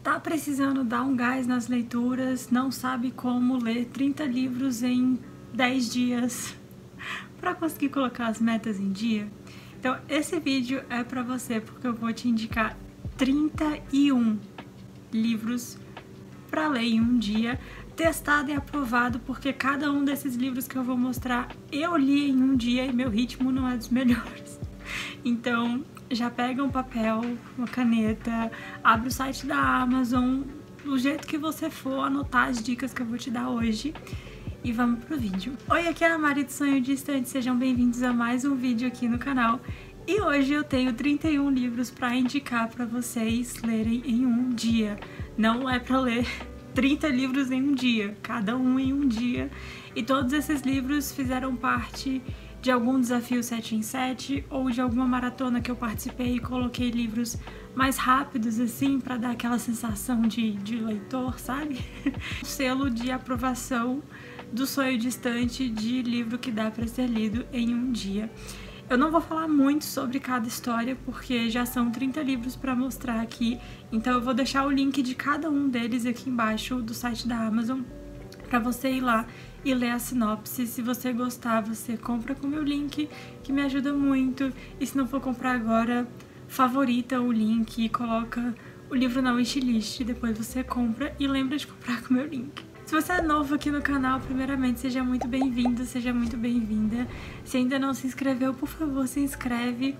Tá precisando dar um gás nas leituras, não sabe como ler 30 livros em 10 dias para conseguir colocar as metas em dia? Então esse vídeo é para você, porque eu vou te indicar 31 livros para ler em um dia, testado e aprovado, porque cada um desses livros que eu vou mostrar eu li em um dia e meu ritmo não é dos melhores. Então já pega um papel, uma caneta, abre o site da Amazon, do jeito que você for, anotar as dicas que eu vou te dar hoje e vamos pro vídeo. Oi, aqui é a Mari do Sonho Distante, sejam bem-vindos a mais um vídeo aqui no canal. E hoje eu tenho 31 livros para indicar para vocês lerem em um dia. Não é para ler 30 livros em um dia, cada um em um dia. E todos esses livros fizeram parte de algum desafio 7 em 7 ou de alguma maratona que eu participei e coloquei livros mais rápidos assim para dar aquela sensação de leitor, sabe? O selo de aprovação do Sonho Distante de livro que dá para ser lido em um dia. Eu não vou falar muito sobre cada história porque já são 30 livros para mostrar aqui, então eu vou deixar o link de cada um deles aqui embaixo do site da Amazon para você ir lá e ler a sinopse. Se você gostar, você compra com o meu link, que me ajuda muito. E se não for comprar agora, favorita o link e coloca o livro na wishlist. Depois você compra e lembra de comprar com o meu link. Se você é novo aqui no canal, primeiramente, seja muito bem-vindo, seja muito bem-vinda. Se ainda não se inscreveu, por favor, se inscreve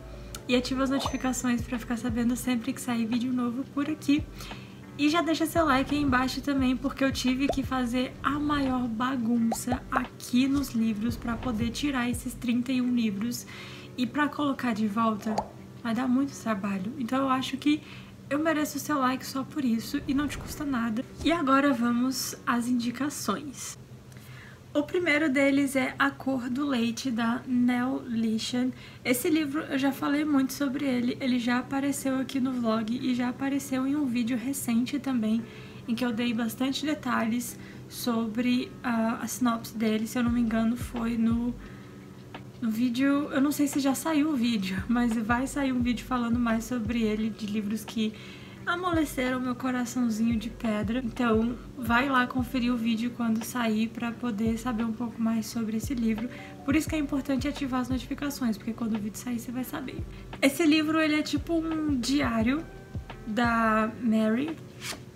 e ativa as notificações para ficar sabendo sempre que sair vídeo novo por aqui. E já deixa seu like aí embaixo também, porque eu tive que fazer a maior bagunça aqui nos livros para poder tirar esses 31 livros. E para colocar de volta vai dar muito trabalho. Então eu acho que eu mereço o seu like só por isso e não te custa nada. E agora vamos às indicações. O primeiro deles é A Cor do Leite, da Nell Leishan. Esse livro eu já falei muito sobre ele, ele já apareceu aqui no vlog e já apareceu em um vídeo recente também, em que eu dei bastante detalhes sobre a sinopse dele. Se eu não me engano foi no vídeo, eu não sei se já saiu o vídeo, mas vai sair um vídeo falando mais sobre ele, de livros que amoleceram meu coraçãozinho de pedra. Então vai lá conferir o vídeo quando sair para poder saber um pouco mais sobre esse livro. Por isso que é importante ativar as notificações, porque quando o vídeo sair você vai saber. Esse livro ele é tipo um diário da Mary.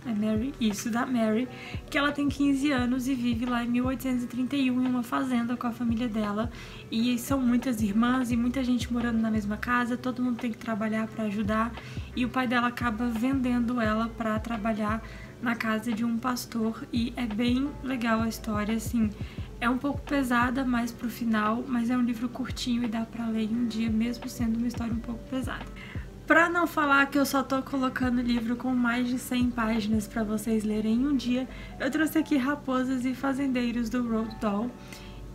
É Mary? Isso, da Mary, que ela tem 15 anos e vive lá em 1831 em uma fazenda com a família dela. E são muitas irmãs e muita gente morando na mesma casa, todo mundo tem que trabalhar para ajudar. E o pai dela acaba vendendo ela para trabalhar na casa de um pastor. E é bem legal a história, assim. É um pouco pesada mais pro final, mas é um livro curtinho e dá para ler em um dia, mesmo sendo uma história um pouco pesada. Pra não falar que eu só tô colocando livro com mais de 100 páginas pra vocês lerem em um dia, eu trouxe aqui Raposas e Fazendeiros, do Roald Dahl.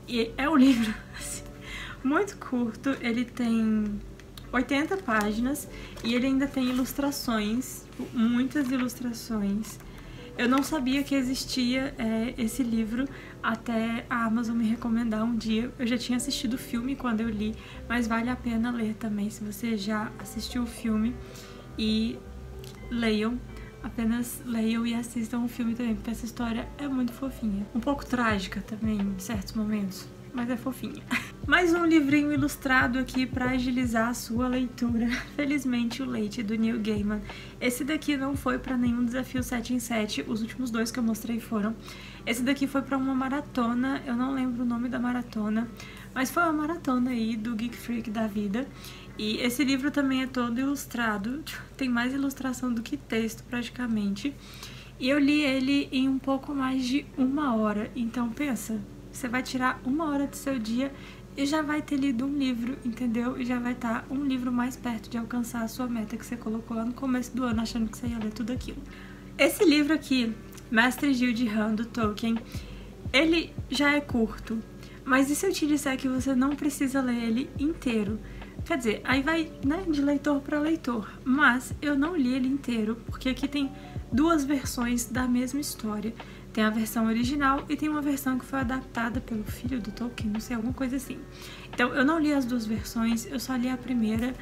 E é um livro assim, muito curto, ele tem 80 páginas e ele ainda tem ilustrações, muitas ilustrações. Eu não sabia que existia esse livro até a Amazon me recomendar um dia. Eu já tinha assistido o filme quando eu li, mas vale a pena ler também se você já assistiu o filme. E leiam, apenas leiam e assistam o filme também, porque essa história é muito fofinha. Um pouco trágica também em certos momentos, mas é fofinha. Mais um livrinho ilustrado aqui para agilizar a sua leitura. Felizmente, O Leite, do Neil Gaiman. Esse daqui não foi para nenhum desafio 7 em 7, os últimos dois que eu mostrei foram. Esse daqui foi para uma maratona, eu não lembro o nome da maratona, mas foi uma maratona aí do Geek Freak da vida. E esse livro também é todo ilustrado, tem mais ilustração do que texto praticamente. E eu li ele em um pouco mais de 1 hora, então pensa, você vai tirar 1 hora do seu dia e já vai ter lido um livro, entendeu? E já vai estar um livro mais perto de alcançar a sua meta que você colocou lá no começo do ano, achando que você ia ler tudo aquilo. Esse livro aqui, Mestre Gil de Han, do Tolkien, ele já é curto, mas e se eu te disser que você não precisa ler ele inteiro? Quer dizer, aí vai, né, de leitor para leitor, mas eu não li ele inteiro, porque aqui tem duas versões da mesma história. Tem a versão original e tem uma versão que foi adaptada pelo filho do Tolkien, não sei, alguma coisa assim. Então, eu não li as duas versões, eu só li a primeira.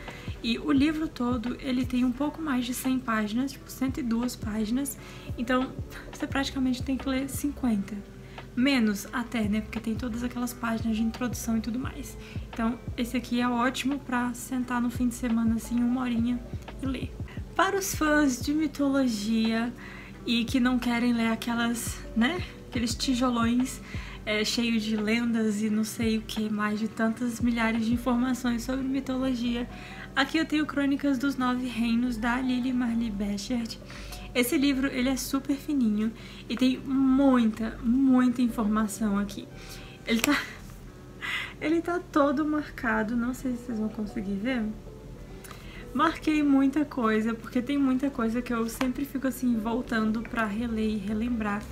E o livro todo, ele tem um pouco mais de 100 páginas, tipo 102 páginas. Então, você praticamente tem que ler 50. Menos até, né? Porque tem todas aquelas páginas de introdução e tudo mais. Então, esse aqui é ótimo pra sentar no fim de semana, assim, 1 horinha e ler. Para os fãs de mitologia e que não querem ler aquelas, né? Aqueles tijolões cheios de lendas e não sei o que mais, de tantas milhares de informações sobre mitologia. Aqui eu tenho Crônicas dos 9 Reinos, da Lily Marley Bechert. Esse livro, ele é super fininho e tem muita informação aqui. Ele tá todo marcado, não sei se vocês vão conseguir ver. Marquei muita coisa, porque tem muita coisa que eu sempre fico assim, voltando pra reler e relembrar.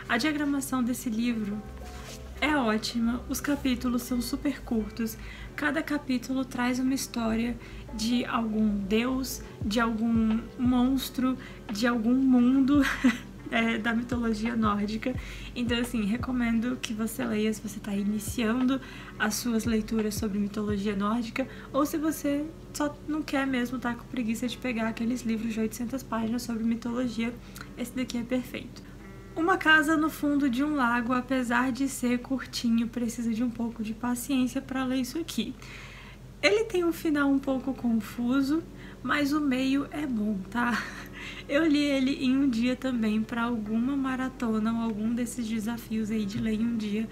A diagramação desse livro é ótima, os capítulos são super curtos, cada capítulo traz uma história de algum deus, de algum monstro, de algum mundo da mitologia nórdica. Então, assim, recomendo que você leia se você está iniciando as suas leituras sobre mitologia nórdica, ou se você só não quer mesmo estar com preguiça de pegar aqueles livros de 800 páginas sobre mitologia, esse daqui é perfeito. Uma casa no fundo de um lago, apesar de ser curtinho, precisa de um pouco de paciência para ler isso aqui. Ele tem um final um pouco confuso, mas o meio é bom, tá? Eu li ele em um dia também para alguma maratona ou algum desses desafios aí de ler em um dia.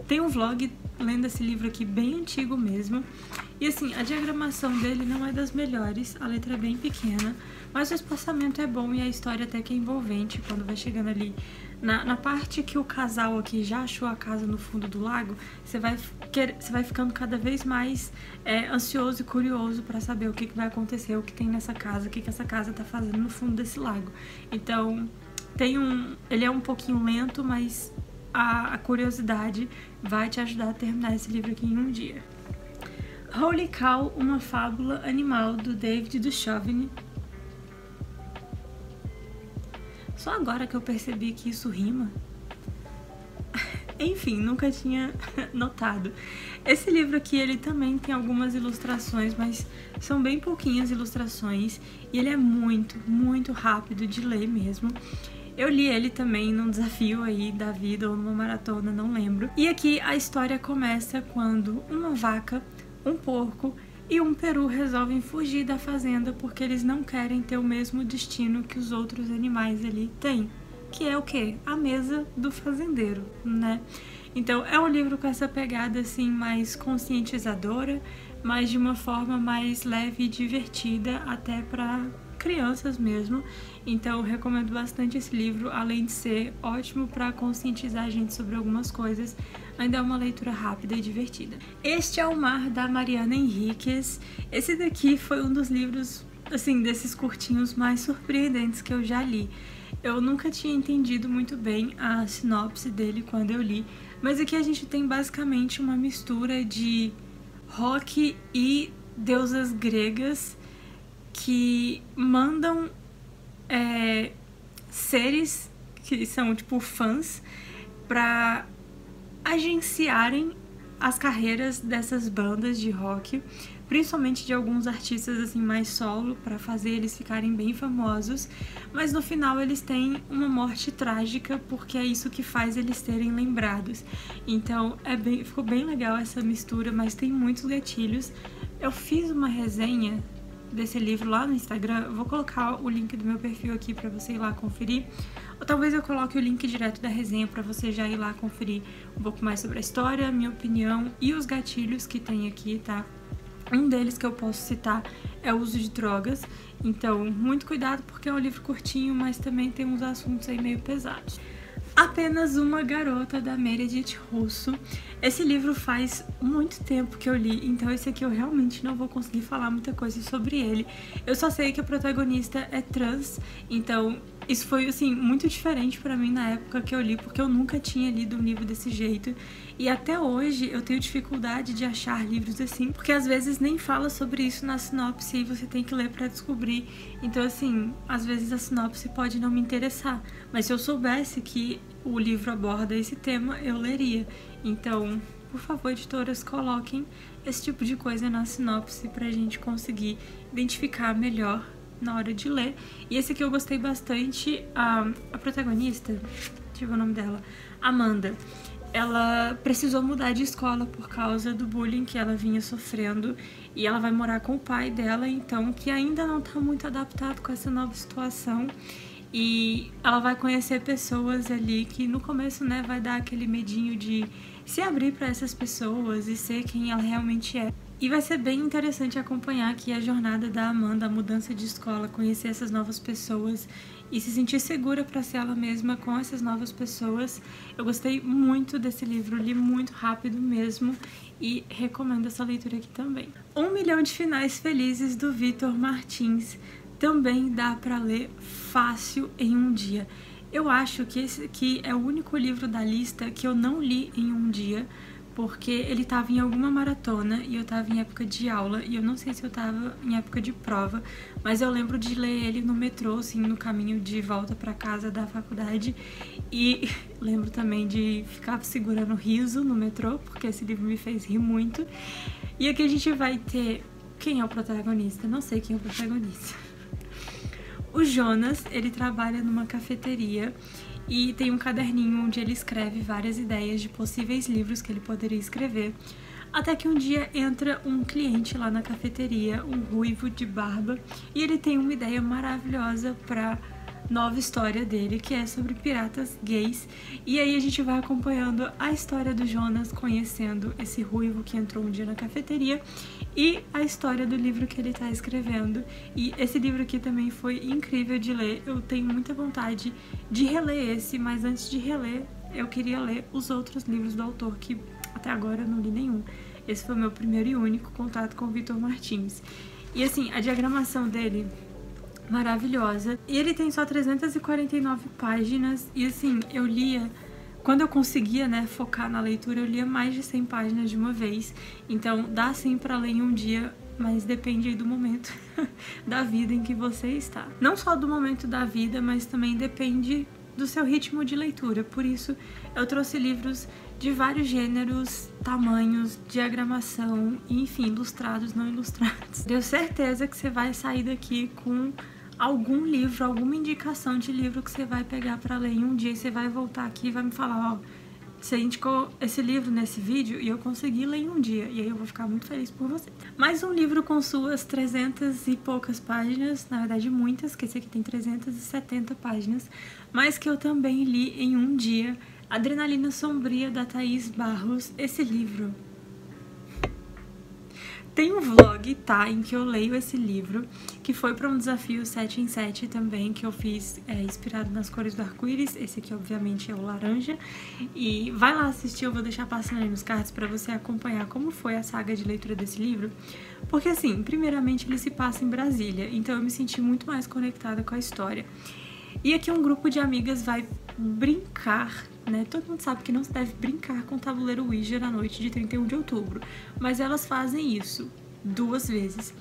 Tem um vlog lendo esse livro aqui bem antigo mesmo. E assim, a diagramação dele não é das melhores, a letra é bem pequena, mas o espaçamento é bom e a história até que é envolvente quando vai chegando ali. Na parte que o casal aqui já achou a casa no fundo do lago, você vai ficando cada vez mais ansioso e curioso para saber o que vai acontecer, o que tem nessa casa, o que essa casa tá fazendo no fundo desse lago. Então, ele é um pouquinho lento, mas a curiosidade vai te ajudar a terminar esse livro aqui em um dia. Holy Cow, uma fábula animal, do David Duchovny. Só agora que eu percebi que isso rima. Enfim, nunca tinha notado. Esse livro aqui, ele também tem algumas ilustrações, mas são bem pouquinhas ilustrações. E ele é muito rápido de ler mesmo. Eu li ele também num desafio aí da vida ou numa maratona, não lembro. E aqui a história começa quando uma vaca, um porco e um peru resolvem fugir da fazenda porque eles não querem ter o mesmo destino que os outros animais ali têm, que é o quê? A mesa do fazendeiro, né? Então é um livro com essa pegada assim mais conscientizadora, mas de uma forma mais leve e divertida, até para crianças mesmo. Então eu recomendo bastante esse livro, além de ser ótimo para conscientizar a gente sobre algumas coisas, ainda é uma leitura rápida e divertida. Este é o Mar, da Mariana Enríquez. Esse daqui foi um dos livros, assim, desses curtinhos mais surpreendentes que eu já li. Eu nunca tinha entendido muito bem a sinopse dele quando eu li, mas aqui a gente tem basicamente uma mistura de rock e deusas gregas que mandam seres que são tipo fãs pra agenciarem as carreiras dessas bandas de rock, principalmente de alguns artistas assim mais solo, para fazer eles ficarem bem famosos, mas no final eles têm uma morte trágica porque é isso que faz eles serem lembrados. Então ficou bem legal essa mistura, mas tem muitos gatilhos. Eu fiz uma resenha desse livro lá no Instagram, eu vou colocar o link do meu perfil aqui pra você ir lá conferir, ou talvez eu coloque o link direto da resenha pra você já ir lá conferir um pouco mais sobre a história, a minha opinião e os gatilhos que tem aqui, tá? Um deles que eu posso citar é o uso de drogas, então muito cuidado porque é um livro curtinho, mas também tem uns assuntos aí meio pesados. Apenas uma Garota, da Meredith Russo. Esse livro faz muito tempo que eu li, então esse aqui eu realmente não vou conseguir falar muita coisa sobre ele. Eu só sei que a protagonista é trans, então Isso foi, assim, muito diferente pra mim na época que eu li, porque eu nunca tinha lido um livro desse jeito. E até hoje eu tenho dificuldade de achar livros assim, porque às vezes nem fala sobre isso na sinopse e você tem que ler pra descobrir. Então, assim, às vezes a sinopse pode não me interessar, mas se eu soubesse que o livro aborda esse tema, eu leria. Então, por favor, editoras, coloquem esse tipo de coisa na sinopse pra gente conseguir identificar melhor na hora de ler. E esse aqui eu gostei bastante. A protagonista, deixa eu ver o nome dela, Amanda, ela precisou mudar de escola por causa do bullying que ela vinha sofrendo, e ela vai morar com o pai dela, então, que ainda não tá muito adaptado com essa nova situação. E ela vai conhecer pessoas ali que no começo, né, vai dar aquele medinho de se abrir para essas pessoas e ser quem ela realmente é. E vai ser bem interessante acompanhar aqui a jornada da Amanda, a mudança de escola, conhecer essas novas pessoas e se sentir segura para ser ela mesma com essas novas pessoas. Eu gostei muito desse livro, li muito rápido mesmo e recomendo essa leitura aqui também. 1 Milhão de Finais Felizes, do Victor Martins, também dá para ler fácil em um dia. Eu acho que esse aqui é o único livro da lista que eu não li em um dia, porque ele tava em alguma maratona e eu tava em época de aula, e eu não sei se eu tava em época de prova, mas eu lembro de ler ele no metrô, assim, no caminho de volta pra casa da faculdade, e lembro também de ficar segurando riso no metrô, porque esse livro me fez rir muito. E aqui a gente vai ter... Quem é o protagonista? Não sei quem é o protagonista. O Jonas, ele trabalha numa cafeteria e tem um caderninho onde ele escreve várias ideias de possíveis livros que ele poderia escrever. Até que um dia entra um cliente lá na cafeteria, um ruivo de barba, e ele tem uma ideia maravilhosa para nova história dele, que é sobre piratas gays. E aí a gente vai acompanhando a história do Jonas, conhecendo esse ruivo que entrou um dia na cafeteria, e a história do livro que ele tá escrevendo. E esse livro aqui também foi incrível de ler. Eu tenho muita vontade de reler esse, mas antes de reler, eu queria ler os outros livros do autor, que até agora eu não li nenhum. Esse foi o meu primeiro e único contato com o Victor Martins. E assim, a diagramação dele, maravilhosa. E ele tem só 349 páginas, e assim, eu lia... Quando eu conseguia, né, focar na leitura, eu lia mais de 100 páginas de uma vez. Então, dá sim pra ler em um dia, mas depende aí do momento da vida em que você está. Não só do momento da vida, mas também depende do seu ritmo de leitura. Por isso, eu trouxe livros de vários gêneros, tamanhos, diagramação, enfim, ilustrados, não ilustrados. Tenho certeza que você vai sair daqui com algum livro, alguma indicação de livro que você vai pegar pra ler em um dia, e você vai voltar aqui e vai me falar, ó, você indicou esse livro nesse vídeo e eu consegui ler em um dia, e aí eu vou ficar muito feliz por você. Mais um livro com suas 300 e poucas páginas, na verdade muitas, que esse aqui tem 370 páginas, mas que eu também li em um dia, Adrenalina Sombria, da Thaís Barros. Esse livro... Tem um vlog, tá, em que eu leio esse livro, que foi para um desafio 7 em 7 também, que eu fiz inspirado nas cores do arco-íris. Esse aqui, obviamente, é o laranja. E vai lá assistir, eu vou deixar passando aí nos cards para você acompanhar como foi a saga de leitura desse livro. Porque, assim, primeiramente ele se passa em Brasília, então eu me senti muito mais conectada com a história. E aqui um grupo de amigas vai brincar, né? Todo mundo sabe que não se deve brincar com o tabuleiro Ouija na noite de 31 de outubro, mas elas fazem isso 2 vezes.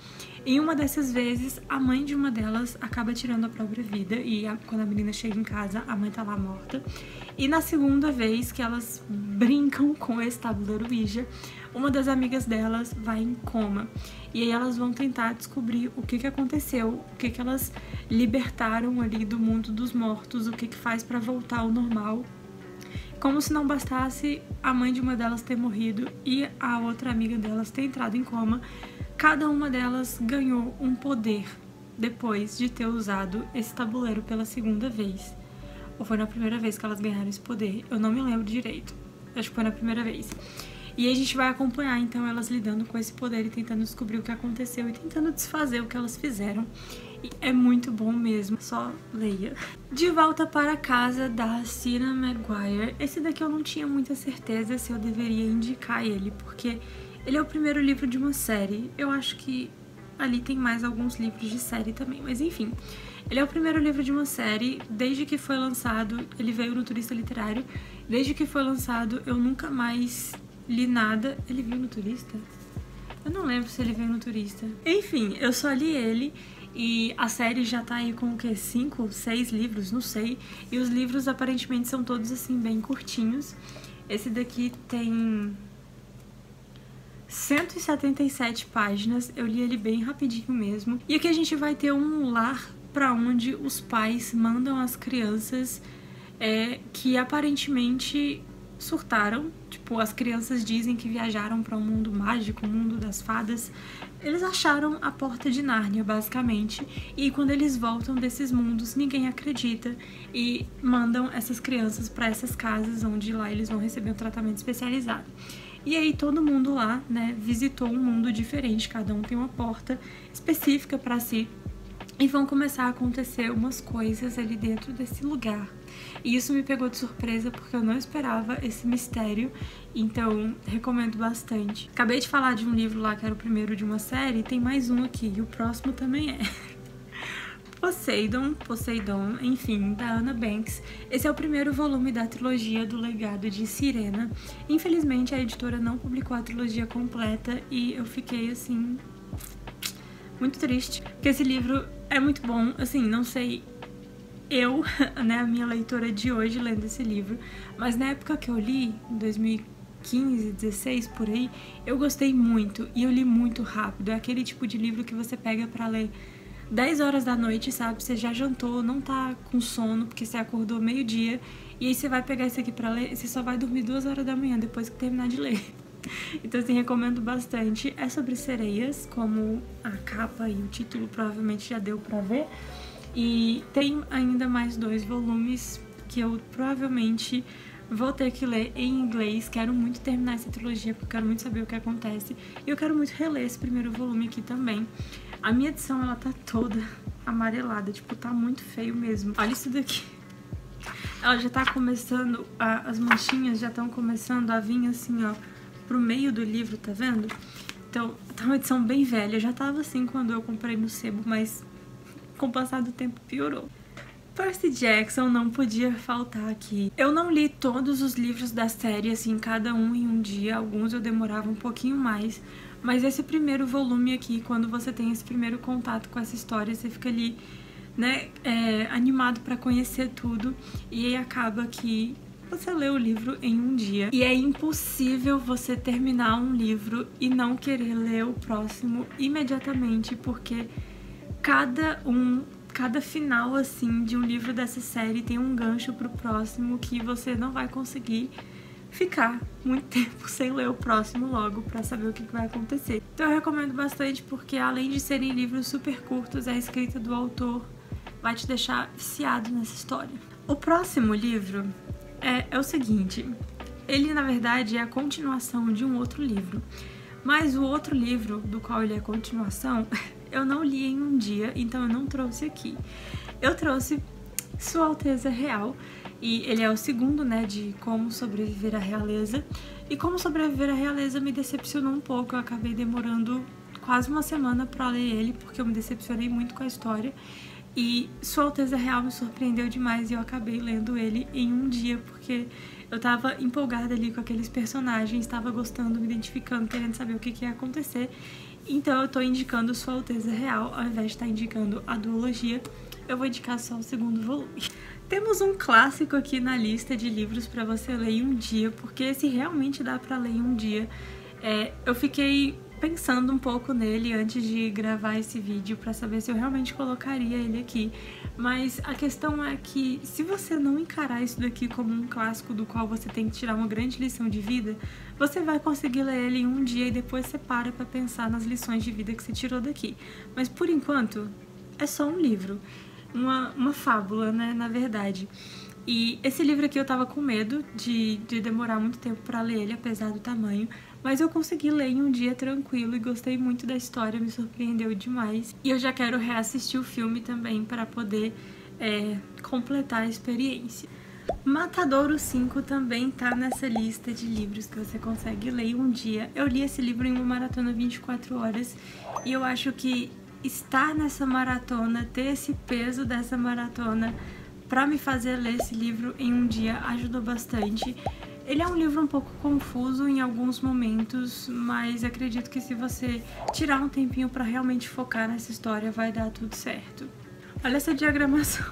Em uma dessas vezes, a mãe de uma delas acaba tirando a própria vida, e quando a menina chega em casa, a mãe tá lá morta. E na segunda vez que elas brincam com esse tabuleiro Ouija, uma das amigas delas vai em coma. E aí elas vão tentar descobrir o que aconteceu, o que elas libertaram ali do mundo dos mortos, o que faz pra voltar ao normal. Como se não bastasse a mãe de uma delas ter morrido e a outra amiga delas ter entrado em coma, cada uma delas ganhou um poder depois de ter usado esse tabuleiro pela segunda vez. Ou foi na primeira vez que elas ganharam esse poder? Eu não me lembro direito. Acho que foi na primeira vez. E aí a gente vai acompanhar, então, elas lidando com esse poder e tentando descobrir o que aconteceu e tentando desfazer o que elas fizeram. E é muito bom mesmo, só leia. De Volta para Casa, da Seanan McGuire. Esse daqui eu não tinha muita certeza se eu deveria indicar ele, porque ele é o primeiro livro de uma série. Eu acho que ali tem mais alguns livros de série também, mas enfim. Ele é o primeiro livro de uma série. Desde que foi lançado, ele veio no Turista Literário. Desde que foi lançado, eu nunca mais li nada. Ele veio no Turista? Eu não lembro se ele veio no Turista. Enfim, eu só li ele. E a série já tá aí com o quê? 5, 6 livros? Não sei. E os livros aparentemente são todos assim bem curtinhos. Esse daqui tem 177 páginas. Eu li ele bem rapidinho mesmo. E aqui a gente vai ter um lar para onde os pais mandam as crianças que aparentemente surtaram. Tipo, as crianças dizem que viajaram para um mundo mágico, o mundo das fadas. Eles acharam a porta de Nárnia, basicamente, e quando eles voltam desses mundos, ninguém acredita e mandam essas crianças para essas casas, onde lá eles vão receber um tratamento especializado. E aí todo mundo lá, né, visitou um mundo diferente, cada um tem uma porta específica para si. E vão começar a acontecer umas coisas ali dentro desse lugar. E isso me pegou de surpresa porque eu não esperava esse mistério, então recomendo bastante. Acabei de falar de um livro lá que era o primeiro de uma série, tem mais um aqui e o próximo também é. Poseidon, enfim, da Anna Banks. Esse é o primeiro volume da trilogia do Legado de Sirena. Infelizmente a editora não publicou a trilogia completa e eu fiquei assim muito triste, porque esse livro é muito bom, assim, não sei eu, né, a minha leitora de hoje lendo esse livro, mas na época que eu li, em 2015, 16, por aí, eu gostei muito e eu li muito rápido. É aquele tipo de livro que você pega pra ler 10 horas da noite, sabe? Você já jantou, não tá com sono porque você acordou meio-dia e aí você vai pegar esse aqui pra ler e você só vai dormir 2 horas da manhã depois que terminar de ler. Então, assim, recomendo bastante. É sobre sereias, como a capa e o título provavelmente já deu pra ver. E tem ainda mais 2 volumes que eu provavelmente vou ter que ler em inglês. Quero muito terminar essa trilogia, porque eu quero muito saber o que acontece. E eu quero muito reler esse primeiro volume aqui também. A minha edição, ela tá toda amarelada, tipo, tá muito feio mesmo. Olha isso daqui. Ela já tá começando, as manchinhas já estão começando a vir assim, ó, pro meio do livro, tá vendo? Então, tá uma edição bem velha. Já tava assim quando eu comprei no sebo, mas com o passar do tempo piorou. Percy Jackson não podia faltar aqui. Eu não li todos os livros da série, assim, cada um em um dia. Alguns eu demorava um pouquinho mais. Mas esse primeiro volume aqui, quando você tem esse primeiro contato com essa história, você fica ali, né, animado pra conhecer tudo. E aí acaba que você lê o livro em um dia. E é impossível você terminar um livro e não querer ler o próximo imediatamente, porque cada final, assim, de um livro dessa série tem um gancho pro próximo que você não vai conseguir ficar muito tempo sem ler o próximo logo pra saber o que vai acontecer. Então eu recomendo bastante porque, além de serem livros super curtos, a escrita do autor vai te deixar viciado nessa história. O próximo livro é o seguinte, ele na verdade é a continuação de um outro livro, mas o outro livro do qual ele é a continuação eu não li em um dia, então eu não trouxe aqui. Eu trouxe Sua Alteza Real, e ele é o segundo, né, de Como Sobreviver à Realeza. E Como Sobreviver à Realeza me decepcionou um pouco, eu acabei demorando quase uma semana pra ler ele, porque eu me decepcionei muito com a história. E Sua Alteza Real me surpreendeu demais e eu acabei lendo ele em um dia, porque eu tava empolgada ali com aqueles personagens, tava gostando, me identificando, querendo saber o que ia acontecer. Então eu tô indicando Sua Alteza Real, ao invés de estar indicando a duologia, eu vou indicar só o segundo volume. Temos um clássico aqui na lista de livros pra você ler em um dia, porque esse realmente dá pra ler em um dia. Eu fiquei pensando um pouco nele antes de gravar esse vídeo pra saber se eu realmente colocaria ele aqui. Mas a questão é que, se você não encarar isso daqui como um clássico do qual você tem que tirar uma grande lição de vida, você vai conseguir ler ele em um dia e depois você para pra pensar nas lições de vida que você tirou daqui. Mas por enquanto, é só um livro. Uma fábula, né, na verdade. E esse livro aqui eu tava com medo de demorar muito tempo pra ler ele, apesar do tamanho, mas eu consegui ler em um dia tranquilo e gostei muito da história, me surpreendeu demais. E eu já quero reassistir o filme também para poder completar a experiência. Matadouro 5 também tá nessa lista de livros que você consegue ler em um dia. Eu li esse livro em uma maratona 24 horas e eu acho que estar nessa maratona, ter esse peso dessa maratona para me fazer ler esse livro em um dia ajudou bastante. Ele é um livro um pouco confuso em alguns momentos, mas acredito que se você tirar um tempinho para realmente focar nessa história, vai dar tudo certo. Olha essa diagramação.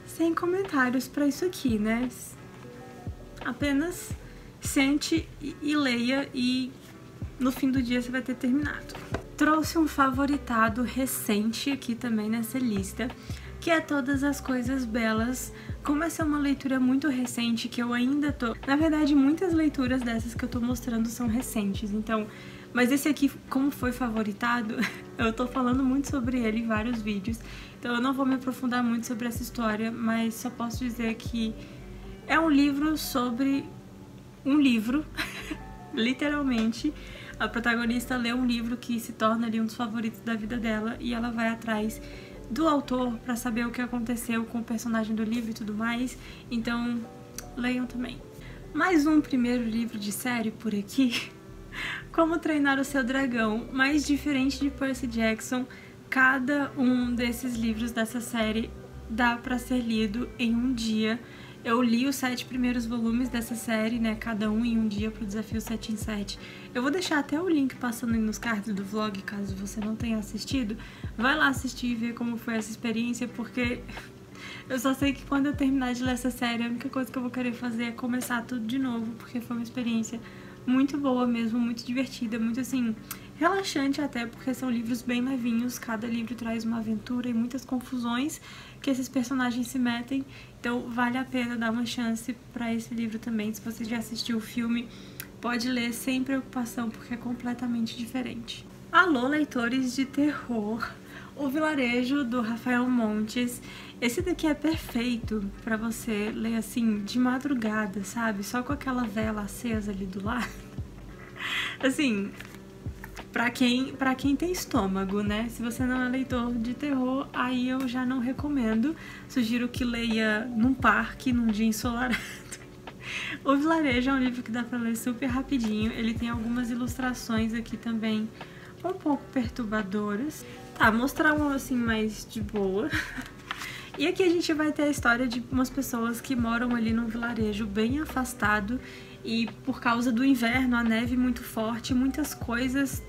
Sem comentários para isso aqui, né? Apenas sente e leia e no fim do dia você vai ter terminado. Trouxe um favoritado recente aqui também nessa lista, que é Todas as Coisas Belas. Como essa é uma leitura muito recente, que eu ainda tô... Na verdade, muitas leituras dessas que eu tô mostrando são recentes, então... Mas esse aqui, como foi favoritado, eu tô falando muito sobre ele em vários vídeos, então eu não vou me aprofundar muito sobre essa história, mas só posso dizer que é um livro sobre um livro, literalmente. A protagonista lê um livro que se torna ali um dos favoritos da vida dela e ela vai atrás do autor para saber o que aconteceu com o personagem do livro e tudo mais, então leiam também. Mais um primeiro livro de série por aqui, Como Treinar o Seu Dragão, mas diferente de Percy Jackson, cada um desses livros dessa série dá para ser lido em um dia. Eu li os 7 primeiros volumes dessa série, né, cada um em um dia pro desafio 7 em 7. Eu vou deixar até o link passando aí nos cards do vlog, caso você não tenha assistido. Vai lá assistir e ver como foi essa experiência, porque eu só sei que quando eu terminar de ler essa série, a única coisa que eu vou querer fazer é começar tudo de novo, porque foi uma experiência muito boa mesmo, muito divertida, muito assim, relaxante até, porque são livros bem levinhos, cada livro traz uma aventura e muitas confusões que esses personagens se metem, então vale a pena dar uma chance para esse livro também. Se você já assistiu o filme, pode ler sem preocupação, porque é completamente diferente. Alô, leitores de terror! O Vilarejo, do Rafael Montes. Esse daqui é perfeito pra você ler assim de madrugada, sabe? Só com aquela vela acesa ali do lado. Assim, pra quem tem estômago, né? Se você não é leitor de terror, aí eu já não recomendo. Sugiro que leia num parque, num dia ensolarado. O Vilarejo é um livro que dá pra ler super rapidinho. Ele tem algumas ilustrações aqui também um pouco perturbadoras. Tá, mostrar um assim mais de boa. E aqui a gente vai ter a história de umas pessoas que moram ali num vilarejo bem afastado e por causa do inverno, a neve muito forte, muitas coisas,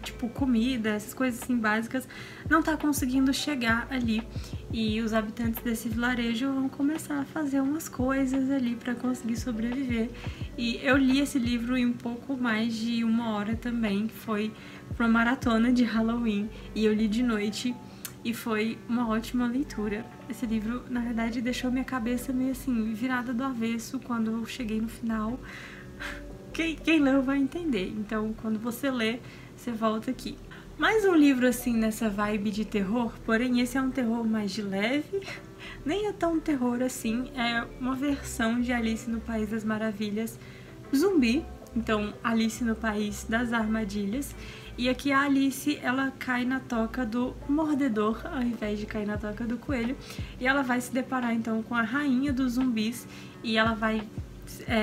tipo comida, essas coisas assim básicas, não tá conseguindo chegar ali. E os habitantes desse vilarejo vão começar a fazer umas coisas ali para conseguir sobreviver. E eu li esse livro em um pouco mais de 1 hora também, foi uma maratona de Halloween e eu li de noite. E foi uma ótima leitura. Esse livro, na verdade, deixou minha cabeça meio assim, virada do avesso quando eu cheguei no final. Quem leu vai entender. Então, quando você lê, você volta aqui. Mais um livro assim, nessa vibe de terror, porém esse é um terror mais de leve. Nem é tão terror assim, é uma versão de Alice no País das Maravilhas zumbi. Então, Alice no País das Armadilhas. E aqui a Alice, ela cai na toca do mordedor, ao invés de cair na toca do coelho. E ela vai se deparar, então, com a rainha dos zumbis. E ela vai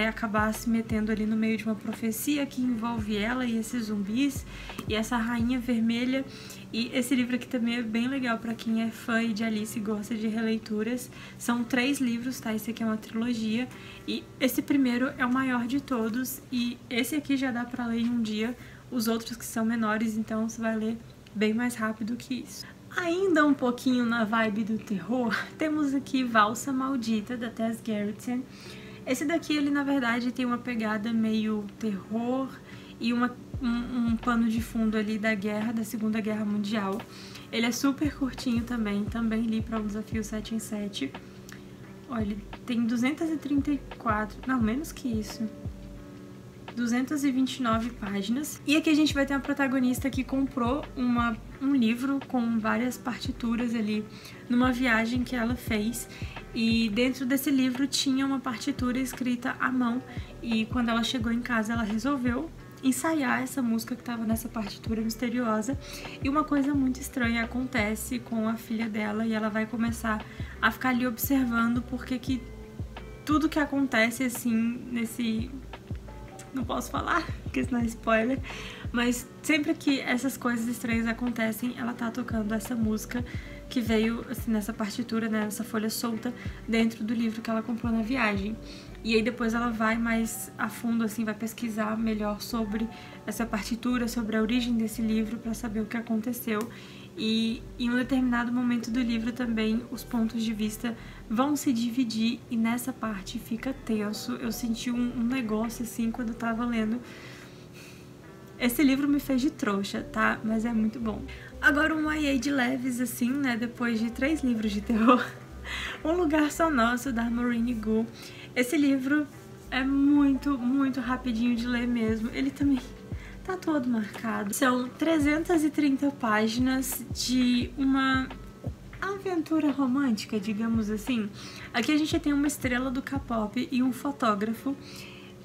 acabar se metendo ali no meio de uma profecia que envolve ela e esses zumbis. E essa rainha vermelha. E esse livro aqui também é bem legal para quem é fã de Alice e gosta de releituras. São 3 livros, tá? Esse aqui é uma trilogia. E esse primeiro é o maior de todos. E esse aqui já dá para ler em um dia. Os outros que são menores, então você vai ler bem mais rápido que isso. Ainda um pouquinho na vibe do terror, temos aqui Valsa Maldita, da Tess Gerritsen. Esse daqui, ele na verdade tem uma pegada meio terror e um pano de fundo ali da Segunda Guerra Mundial. Ele é super curtinho também li para um desafio 7 em 7. Olha, ele tem 234, não, menos que isso. 229 páginas. E aqui a gente vai ter uma protagonista que comprou um livro com várias partituras ali numa viagem que ela fez. E dentro desse livro tinha uma partitura escrita à mão. E quando ela chegou em casa, ela resolveu ensaiar essa música que estava nessa partitura misteriosa. E uma coisa muito estranha acontece com a filha dela e ela vai começar a ficar ali observando porque que tudo que acontece assim não posso falar, porque senão é spoiler. Mas sempre que essas coisas estranhas acontecem, ela tá tocando essa música que veio assim, nessa partitura, né, nessa folha solta, dentro do livro que ela comprou na viagem. E aí depois ela vai mais a fundo, assim, vai pesquisar melhor sobre essa partitura, sobre a origem desse livro, para saber o que aconteceu. E em um determinado momento do livro também os pontos de vista vão se dividir e nessa parte fica tenso. Eu senti um negócio assim quando eu tava lendo. Esse livro me fez de trouxa, tá? Mas é muito bom. Agora um YA de leves assim, né? Depois de 3 livros de terror. Um Lugar Só Nosso, da Maureen Gu. Esse livro é muito, muito rapidinho de ler mesmo. Ele também tá todo marcado. São 330 páginas de uma aventura romântica, digamos assim. Aqui a gente tem uma estrela do K-pop e um fotógrafo.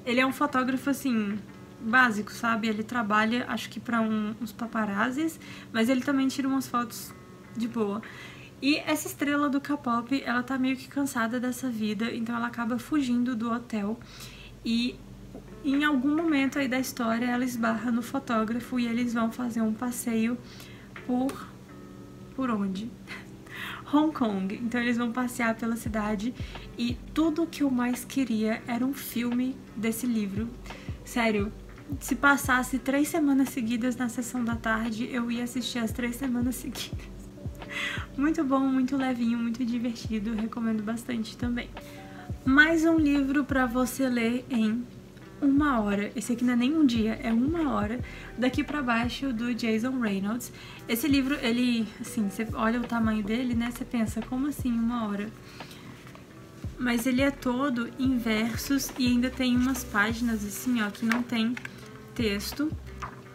Ele é um fotógrafo, assim, básico, sabe? Ele trabalha, acho que pra uns paparazzis, mas ele também tira umas fotos de boa. E essa estrela do K-pop, ela tá meio que cansada dessa vida, então ela acaba fugindo do hotel e em algum momento aí da história ela esbarra no fotógrafo e eles vão fazer um passeio por onde? Hong Kong. Então eles vão passear pela cidade e tudo que eu mais queria era um filme desse livro. Sério, se passasse 3 semanas seguidas na sessão da tarde, eu ia assistir as 3 semanas seguidas. Muito bom, muito levinho, muito divertido, recomendo bastante também. Mais um livro pra você ler em 1 hora. Esse aqui não é nem um dia, é 1 hora. Daqui pra baixo, do Jason Reynolds. Esse livro, ele, assim, você olha o tamanho dele, né? Você pensa, como assim 1 hora? Mas ele é todo em versos e ainda tem umas páginas assim, ó, que não tem texto.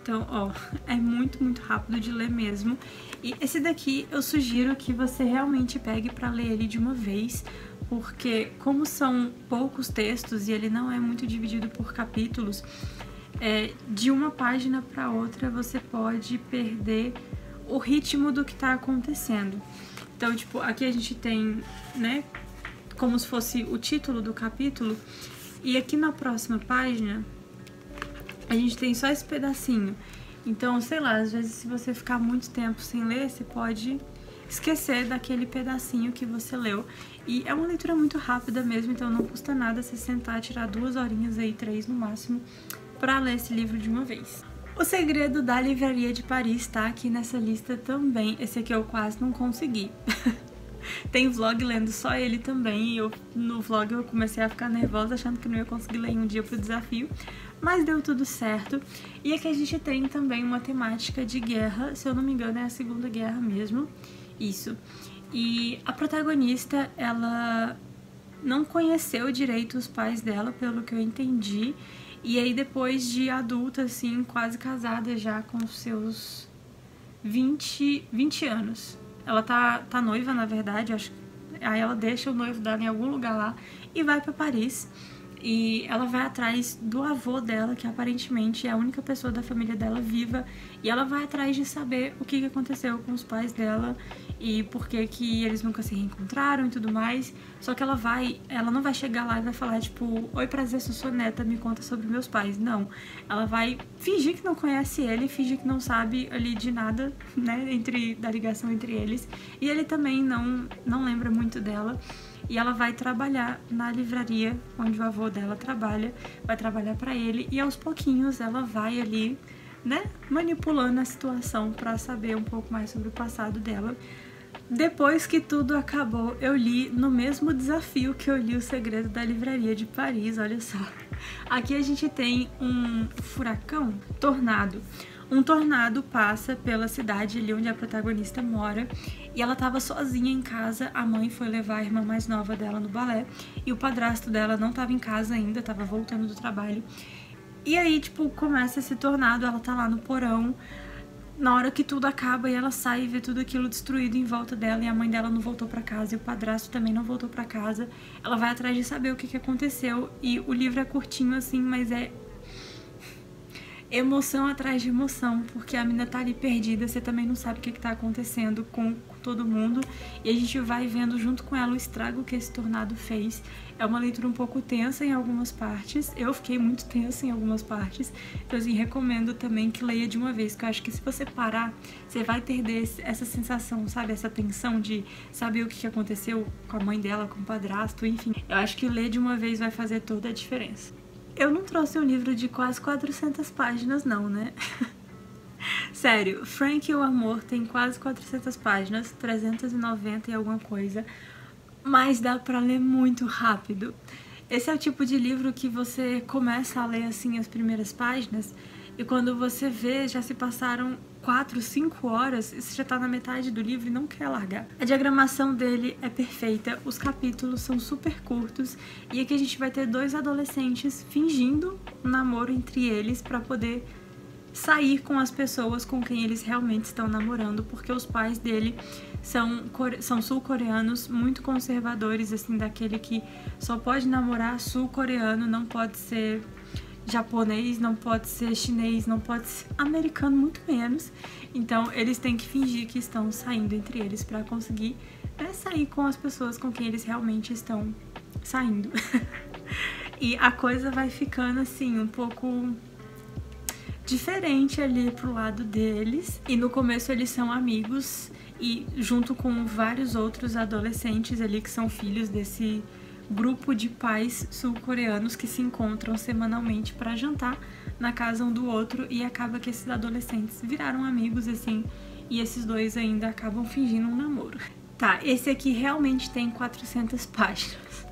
Então, ó, é muito, muito rápido de ler mesmo. E esse daqui eu sugiro que você realmente pegue pra ler ele de uma vez, porque como são poucos textos e ele não é muito dividido por capítulos, de uma página pra outra você pode perder o ritmo do que tá acontecendo. Então, tipo, aqui a gente tem, né, como se fosse o título do capítulo, e aqui na próxima página a gente tem só esse pedacinho. Então, sei lá, às vezes se você ficar muito tempo sem ler, você pode esquecer daquele pedacinho que você leu. E é uma leitura muito rápida mesmo, então não custa nada você sentar, tirar 2 horinhas aí, 3 no máximo, pra ler esse livro de uma vez. O Segredo da Livraria de Paris tá aqui nessa lista também. Esse aqui eu quase não consegui. Tem vlog lendo só ele também, e no vlog eu comecei a ficar nervosa achando que não ia conseguir ler em um dia pro desafio, mas deu tudo certo. E aqui a gente tem também uma temática de guerra, se eu não me engano é a Segunda Guerra mesmo, isso. E a protagonista, ela não conheceu direito os pais dela, pelo que eu entendi, e aí depois de adulta, assim, quase casada já com seus 20 anos. Ela tá noiva, na verdade, acho. Aí ela deixa o noivo dela em algum lugar lá e vai pra Paris. E ela vai atrás do avô dela, que aparentemente é a única pessoa da família dela viva. E ela vai atrás de saber o que aconteceu com os pais dela e por que eles nunca se reencontraram e tudo mais. Só que ela não vai chegar lá e vai falar, tipo, oi, prazer, sou sua neta, me conta sobre meus pais. Não. Ela vai fingir que não conhece ele, fingir que não sabe ali de nada, né, da ligação entre eles. E ele também não lembra muito dela. E ela vai trabalhar na livraria onde o avô dela trabalha, vai trabalhar pra ele, e aos pouquinhos ela vai ali, né, manipulando a situação pra saber um pouco mais sobre o passado dela. Depois que tudo acabou, eu li no mesmo desafio que eu li O Segredo da Livraria de Paris, olha só. Aqui a gente tem um furacão, tornado. Um tornado passa pela cidade ali onde a protagonista mora e ela tava sozinha em casa. A mãe foi levar a irmã mais nova dela no balé e o padrasto dela não tava em casa ainda, tava voltando do trabalho. E aí, tipo, começa esse tornado, ela tá lá no porão, na hora que tudo acaba e ela sai e vê tudo aquilo destruído em volta dela e a mãe dela não voltou pra casa e o padrasto também não voltou pra casa. Ela vai atrás de saber o que aconteceu e o livro é curtinho assim, mas emoção atrás de emoção, porque a menina tá ali perdida, você também não sabe o que tá acontecendo com todo mundo, e a gente vai vendo junto com ela o estrago que esse tornado fez. É uma leitura um pouco tensa em algumas partes, eu fiquei muito tensa em algumas partes, então assim, recomendo também que leia de uma vez, que eu acho que se você parar, você vai ter essa sensação, sabe, essa tensão de saber o que aconteceu com a mãe dela, com o padrasto, enfim. Eu acho que ler de uma vez vai fazer toda a diferença. Eu não trouxe um livro de quase 400 páginas não, né? Sério, Frank e o Amor tem quase 400 páginas, 390 e alguma coisa, mas dá pra ler muito rápido. Esse é o tipo de livro que você começa a ler assim as primeiras páginas e quando você vê já se passaram 4, 5 horas e você já tá na metade do livro e não quer largar. A diagramação dele é perfeita, os capítulos são super curtos e aqui a gente vai ter 2 adolescentes fingindo um namoro entre eles pra poder sair com as pessoas com quem eles realmente estão namorando, porque os pais dele são sul-coreanos muito conservadores, assim, daquele que só pode namorar sul-coreano, não pode ser japonês, não pode ser chinês, não pode ser americano, muito menos. Então eles têm que fingir que estão saindo entre eles para conseguir sair com as pessoas com quem eles realmente estão saindo. E a coisa vai ficando assim um pouco diferente ali pro lado deles, e no começo eles são amigos e junto com vários outros adolescentes ali que são filhos desse grupo de pais sul-coreanos que se encontram semanalmente para jantar na casa um do outro, e acaba que esses adolescentes viraram amigos assim, e esses dois ainda acabam fingindo um namoro. Tá, esse aqui realmente tem 400 páginas.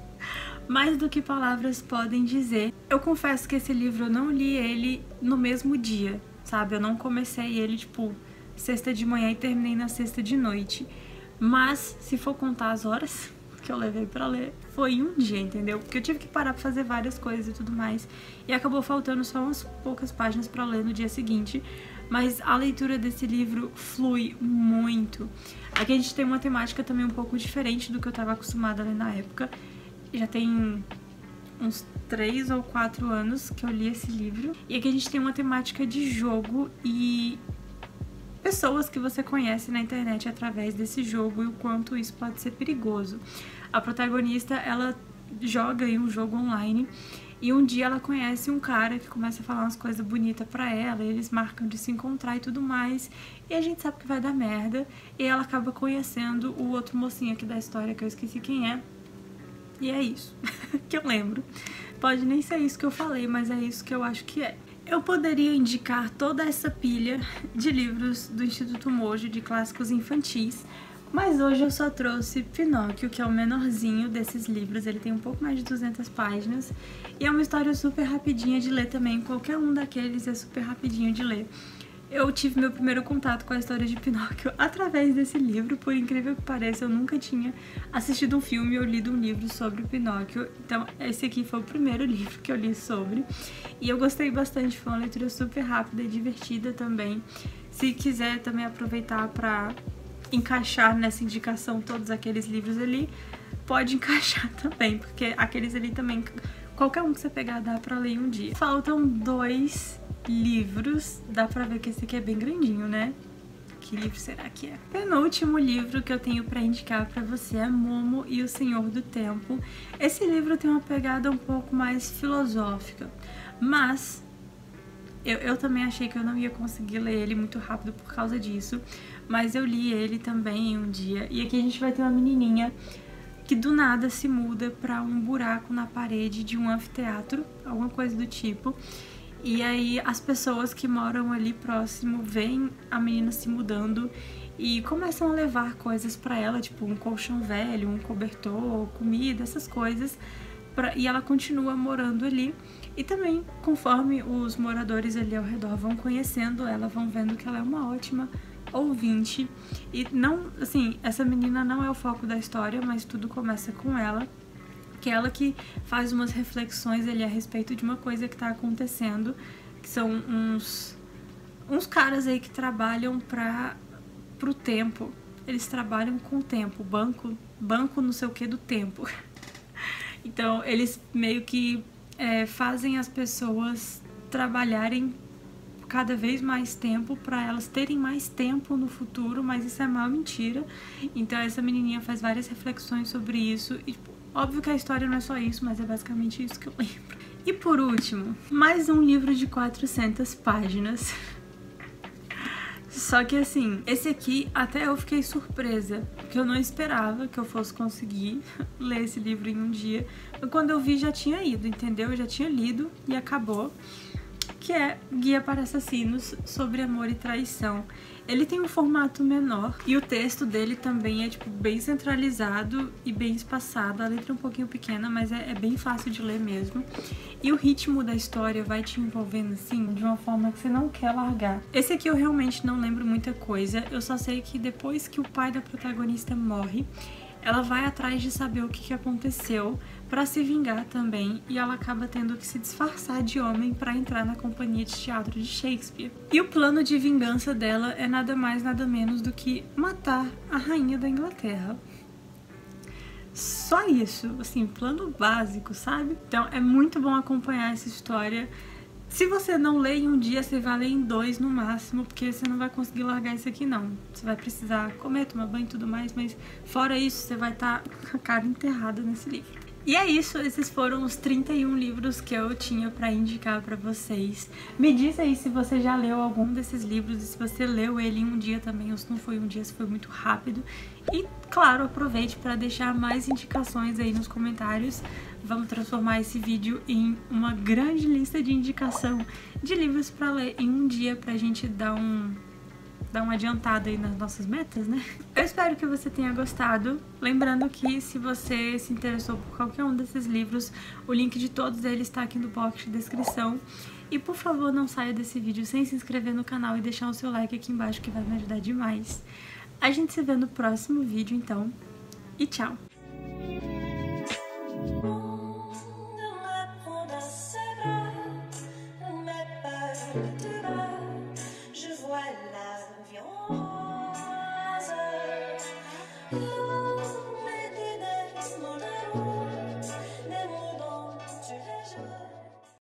Mais do que palavras podem dizer. Eu confesso que esse livro eu não li ele no mesmo dia, sabe? Eu não comecei ele, tipo, sexta de manhã e terminei na sexta de noite. Mas, se for contar as horas que eu levei pra ler, foi um dia, entendeu? Porque eu tive que parar pra fazer várias coisas e tudo mais. E acabou faltando só umas poucas páginas pra ler no dia seguinte. Mas a leitura desse livro flui muito. Aqui a gente tem uma temática também um pouco diferente do que eu tava acostumada a ler na época. Já tem uns 3 ou 4 anos que eu li esse livro. E aqui a gente tem uma temática de jogo e pessoas que você conhece na internet através desse jogo e o quanto isso pode ser perigoso. A protagonista, ela joga em um jogo online e um dia ela conhece um cara que começa a falar umas coisas bonitas pra ela, e eles marcam de se encontrar e tudo mais, e a gente sabe que vai dar merda, e ela acaba conhecendo o outro mocinho aqui da história, que eu esqueci quem é. E é isso que eu lembro. Pode nem ser isso que eu falei, mas é isso que eu acho que é. Eu poderia indicar toda essa pilha de livros do Instituto Mojo de clássicos infantis, mas hoje eu só trouxe Pinóquio, que é o menorzinho desses livros. Ele tem um pouco mais de 200 páginas e é uma história super rapidinha de ler também. Qualquer um daqueles é super rapidinho de ler. Eu tive meu primeiro contato com a história de Pinóquio através desse livro, por incrível que pareça, eu nunca tinha assistido um filme ou lido um livro sobre o Pinóquio, então esse aqui foi o primeiro livro que eu li sobre, e eu gostei bastante, foi uma leitura super rápida e divertida também. Se quiser também aproveitar para encaixar nessa indicação todos aqueles livros ali, pode encaixar também, porque aqueles ali também, qualquer um que você pegar dá pra ler em um dia. Faltam 2 livros, dá pra ver que esse aqui é bem grandinho, né? Que livro será que é? Penúltimo livro que eu tenho pra indicar pra você é Momo e o Senhor do Tempo. Esse livro tem uma pegada um pouco mais filosófica, mas eu também achei que eu não ia conseguir ler ele muito rápido por causa disso, mas eu li ele também em um dia. E aqui a gente vai ter uma menininha que do nada se muda pra um buraco na parede de um anfiteatro, alguma coisa do tipo. E aí as pessoas que moram ali próximo veem a menina se mudando e começam a levar coisas pra ela, tipo um colchão velho, um cobertor, comida, essas coisas. E ela continua morando ali. E também, conforme os moradores ali ao redor vão conhecendo ela, vão vendo que ela é uma ótima ouvinte. E não, assim, essa menina não é o foco da história, mas tudo começa com ela. Que é ela que faz umas reflexões ali a respeito de uma coisa que tá acontecendo, que são uns caras aí que trabalham pro tempo. Eles trabalham com o tempo, banco não sei o que do tempo. Então eles meio que fazem as pessoas trabalharem cada vez mais tempo para elas terem mais tempo no futuro, mas isso é uma mentira. Então essa menininha faz várias reflexões sobre isso e, tipo, óbvio que a história não é só isso, mas é basicamente isso que eu lembro. E por último, mais um livro de 400 páginas. Só que assim, esse aqui até eu fiquei surpresa, porque eu não esperava que eu fosse conseguir ler esse livro em um dia. Quando eu vi já tinha ido, entendeu? Eu já tinha lido e acabou. Que é Guia para Assassinos, sobre Amor e Traição. Ele tem um formato menor e o texto dele também é tipo bem centralizado e bem espaçado. A letra é um pouquinho pequena, mas é bem fácil de ler mesmo. E o ritmo da história vai te envolvendo assim de uma forma que você não quer largar. Esse aqui eu realmente não lembro muita coisa. Eu só sei que depois que o pai da protagonista morre, ela vai atrás de saber o que aconteceu para se vingar também, e ela acaba tendo que se disfarçar de homem para entrar na companhia de teatro de Shakespeare. E o plano de vingança dela é nada mais nada menos do que matar a rainha da Inglaterra. Só isso, assim, plano básico, sabe? Então é muito bom acompanhar essa história. Se você não lê em um dia, você vai ler em 2 no máximo, porque você não vai conseguir largar isso aqui não. Você vai precisar comer, tomar banho e tudo mais, mas fora isso, você vai estar com a cara enterrada nesse livro. E é isso, esses foram os 31 livros que eu tinha pra indicar pra vocês. Me diz aí se você já leu algum desses livros e se você leu ele em um dia também, ou se não foi um dia, se foi muito rápido. E, claro, aproveite para deixar mais indicações aí nos comentários. Vamos transformar esse vídeo em uma grande lista de indicação de livros pra ler em um dia pra gente dar uma adiantada aí nas nossas metas, né? Eu espero que você tenha gostado. Lembrando que se você se interessou por qualquer um desses livros, o link de todos eles está aqui no box de descrição. E por favor, não saia desse vídeo sem se inscrever no canal e deixar o seu like aqui embaixo, que vai me ajudar demais. A gente se vê no próximo vídeo, então. E tchau!